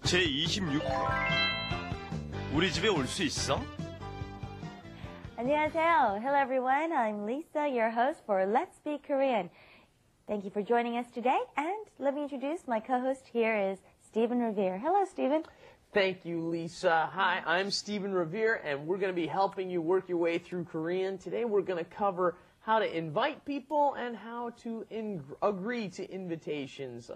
제26회 우리 집에 올 수 있어? 안녕하세요. Hello everyone. I'm Lisa, your host for Let's Speak Korean. Thank you for joining us today. And let me introduce my co-host here is Stephen Revere. Hello, Stephen. Thank you, Lisa. Hi, I'm Stephen Revere, and we're going to be helping you work your way through Korean. Today we're going to cover how to invite people and how to agree to invitations.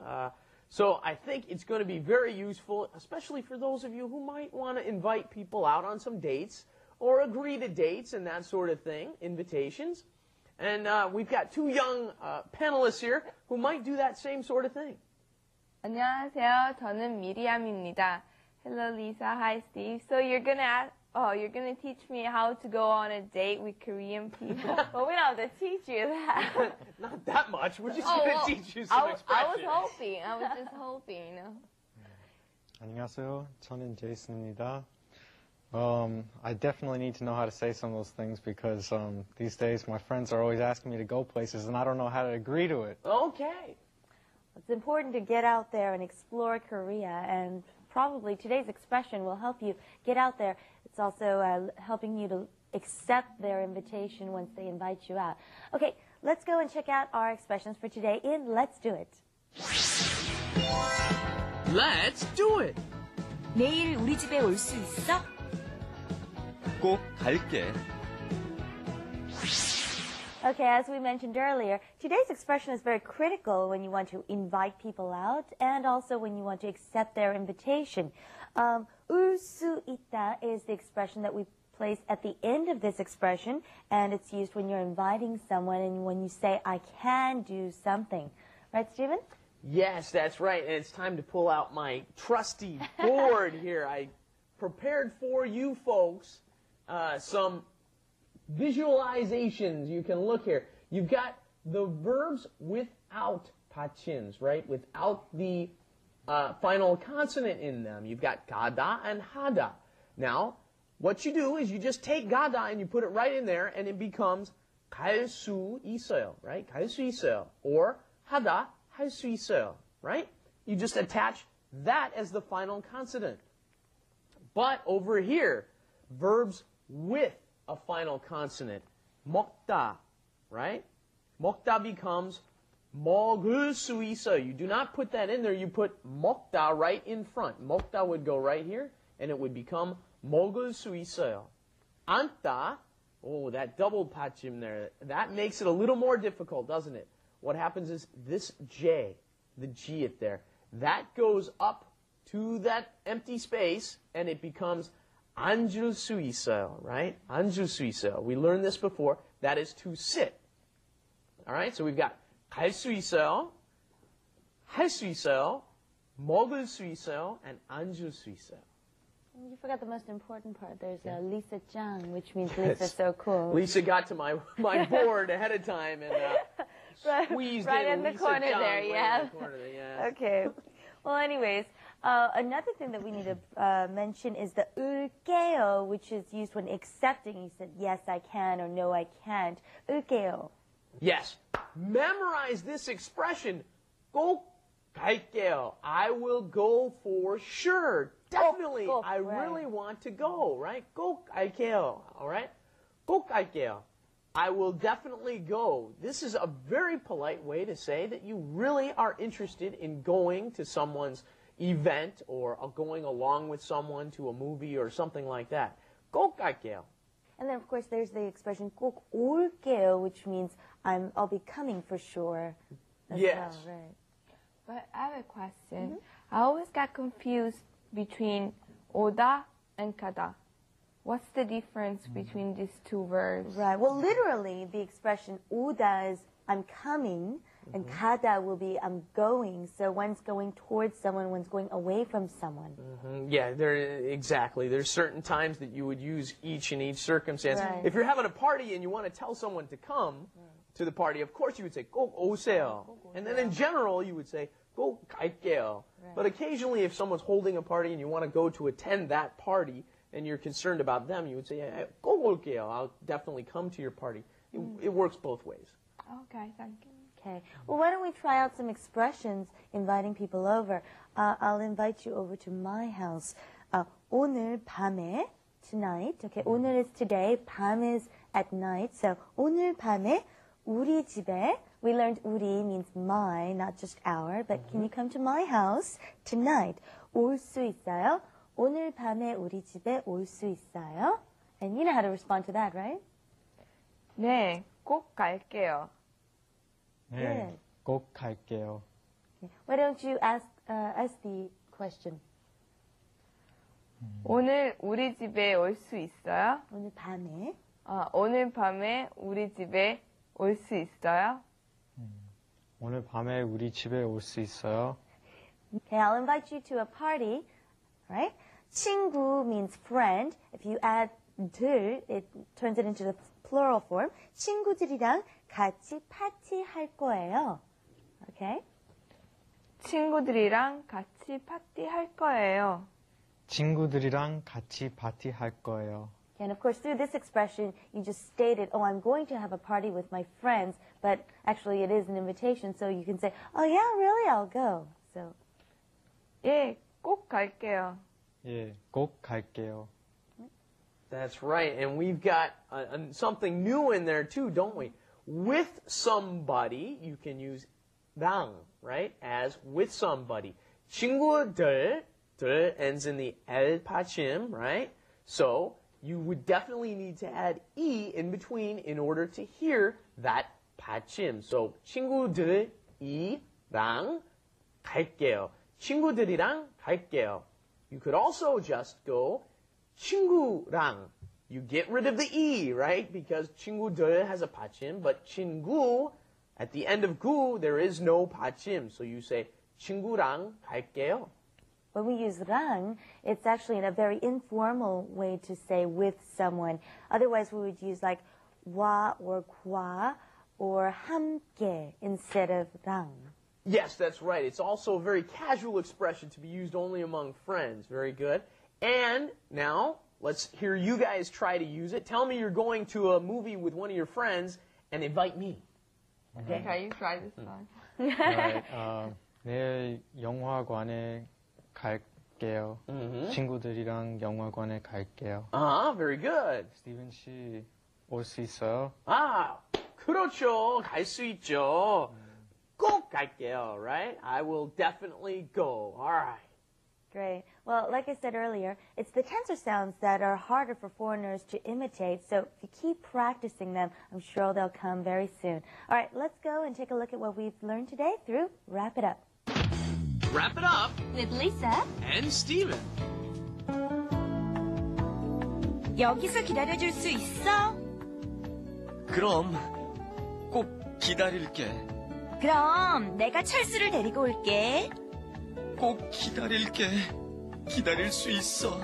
So I think it's going to be very useful, especially for those of you who might want to invite people out on some dates or agree to dates and that sort of thing, invitations. And we've got two young panelists here who might do that same sort of thing. 안녕하세요. 저는 미리암입니다. Hello, Lisa. Hi, Steve. So you're gonna teach me how to go on a date with Korean people. Well, we don't have to teach you that. Not that much. We're just going to teach you some expressions. I was just hoping, you know. 안녕하세요. 저는 제이슨입니다. I definitely need to know how to say some of those things because these days my friends are always asking me to go places and I don't know how to agree to it. Okay. It's important to get out there and explore Korea, and probably today's expression will help you get out there. It's also helping you to accept their invitation once they invite you out. Okay, let's go and check out our expressions for today in Let's Do It. Let's do it. 내일 우리 집에 올 수 있어? 꼭 갈게. Okay, as we mentioned earlier, today's expression is very critical when you want to invite people out and also when you want to accept their invitation. 올 수 있다 is the expression that we place at the end of this expression, and it's used when you're inviting someone and when you say, I can do something. Right, Stephen? Yes, that's right. And it's time to pull out my trusty board here. I prepared for you folks some visualizations. You can look here. You've got the verbs without 받침s, right? Without the final consonant in them. You've got 가다 and 하다. Now, what you do is you just take 가다 and you put it right in there and it becomes 갈 수 있어요, right? 갈 수 있어요. Or 하다, 할 수 있어요, right? You just attach that as the final consonant. But over here, verbs with a final consonant. 먹다, right? 먹다 becomes 먹을 수 있어. You do not put that in there. You put 먹다 right in front. 먹다 would go right here, and it would become 먹을 수 있어요. 앉다, oh, that double 받침 there, that makes it a little more difficult, doesn't it? What happens is this J, the G it there, that goes up to that empty space, and it becomes 앉을 수 있어요, right? 앉을 수 있어요. We learned this before. That is to sit. All right, so we've got 갈 수 있어요, 할 수 있어요, 먹을 수 있어요, and 앉을 수 있어요. You forgot the most important part. There's Lisa Jung, which means Lisa's so cool. Lisa got to my board ahead of time and squeezed right in in the Lisa corner Jung there, right yeah. in the corner there, yes. Okay. Well, anyways, another thing that we need to mention is the 울게요, which is used when accepting. You said, yes, I can, or no, I can't. 울게요. Yes. Memorize this expression. 꼭 갈게요. I will go for sure. Definitely. 꼭, I really want to go, right? 꼭 갈게요. All right? 꼭 갈게요. I will definitely go. This is a very polite way to say that you really are interested in going to someone's event or going along with someone to a movie or something like that. 꼭 갈게요. And then, of course, there's the expression 꼭 올게요, which means I'll be coming for sure. Yes. Well, right. But I have a question. I always got confused between 오다 and 가다. What's the difference between these two verbs? Right. Well, literally, the expression 오다 is I'm coming, and 가다 will be I'm going. So one's going towards someone, one's going away from someone. Yeah, exactly. There's certain times that you would use each in each circumstance. Right. If you're having a party and you want to tell someone to come to the party, of course you would say 꼭 오세요. And then in general, you would say 꼭 갈게요. But occasionally, if someone's holding a party and you want to go to attend that party and you're concerned about them, you would say 꼭 올게요. I'll definitely come to your party. It works both ways. Okay, thank you. Okay. Well, why don't we try out some expressions inviting people over? I'll invite you over to my house. 오늘 밤에, tonight. Okay, 오늘 is today, 밤 is at night. So 오늘 밤에 우리 집에. We learned 우리 means my, not just our. But can you come to my house tonight? 올 수 있어요? 오늘 밤에 우리 집에 올 수 있어요? And you know how to respond to that, right? 네, 꼭 갈게요. 네, 꼭 갈게요. Why don't you ask the question? 오늘 우리 집에 올 수 있어요? 오늘 밤에. 오늘 밤에 우리 집에 올 수 있어요? 오늘 밤에 우리 집에 올 수 있어요? Okay, I'll invite you to a party, right? 친구 means friend. If you add 들, it turns it into the plural form. 친구들이랑 같이 파티할 거예요. Okay? 친구들이랑 같이 파티할 거예요. 친구들이랑 같이 파티할 거예요. And of course, through this expression, you just stated, oh, I'm going to have a party with my friends, but actually it is an invitation, so you can say, oh yeah, really, I'll go. So, 예, 꼭 갈게요. 예, 꼭 갈게요. That's right. And we've got something new in there too, don't we? With somebody, you can use 랑, right? As with somebody. 친구들, 들 ends in the el 받침, right? So, you would definitely need to add e in between in order to hear that 받침. So, 친구들이랑 갈게요. 친구들이랑 갈게요. You could also just go 친구랑. You get rid of the e, right? Because 친구들 has a 받침, but 친구, at the end of 구, there is no 받침. So you say 친구랑 갈게요. when we use 랑, it's actually in a very informal way to say with someone. Otherwise, we would use like 와 or 과 or 함께 instead of 랑. Yes, that's right. It's also a very casual expression to be used only among friends. Very good. And now, let's hear you guys try to use it. Tell me you're going to a movie with one of your friends and invite me. Okay, you try this one. Right. 내일 영화관에 갈게요. 친구들이랑 영화관에 갈게요. Very good. 스티븐 씨 올 수 있어요? 그렇죠. 갈 수 있죠. 꼭 갈게요, right? I will definitely go. All right. Great. Well, like I said earlier, it's the tensor sounds that are harder for foreigners to imitate. So if you keep practicing them, I'm sure they'll come very soon. All right, let's go and take a look at what we've learned today through Wrap It Up. Wrap it up with Lisa. and Steven. 여기서 기다려줄 수 있어? 그럼 꼭 기다릴게. 그럼 내가 철수를 데리고 올게. 꼭 기다릴게. 기다릴 수 있어.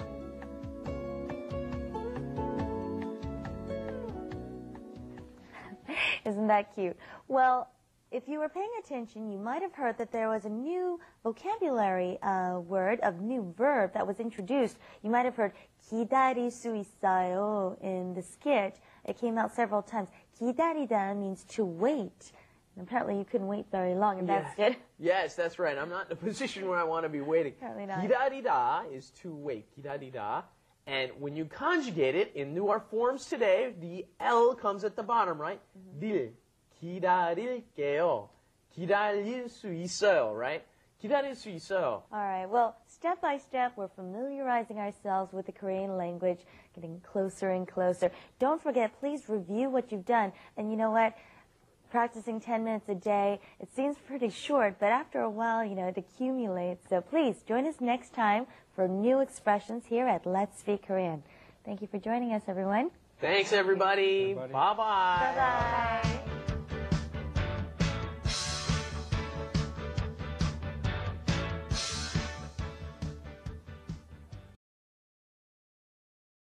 Isn't that cute? Well, if you were paying attention, you might have heard that there was a new vocabulary word, a new verb that was introduced. You might have heard 기다릴 수 있어요 in the skit. It came out several times. 기다리다 means to wait. And apparently you couldn't wait very long, and that's good. Yes, that's right. I'm not in a position where I want to be waiting. Apparently not. 기다리다 is to wait. 기다리다. And when you conjugate it into our forms today, the L comes at the bottom, right? 릴. 기다릴게요. 기다릴 수 있어요, right? 기다릴 수 있어요. All right. Well, step by step, we're familiarizing ourselves with the Korean language, getting closer and closer. Don't forget, please review what you've done. And you know what? Practicing 10 minutes a day, it seems pretty short, but after a while, it accumulates. So please join us next time for new expressions here at Let's Speak Korean. Thank you for joining us, everyone. Thanks, everybody. Bye-bye. Bye-bye.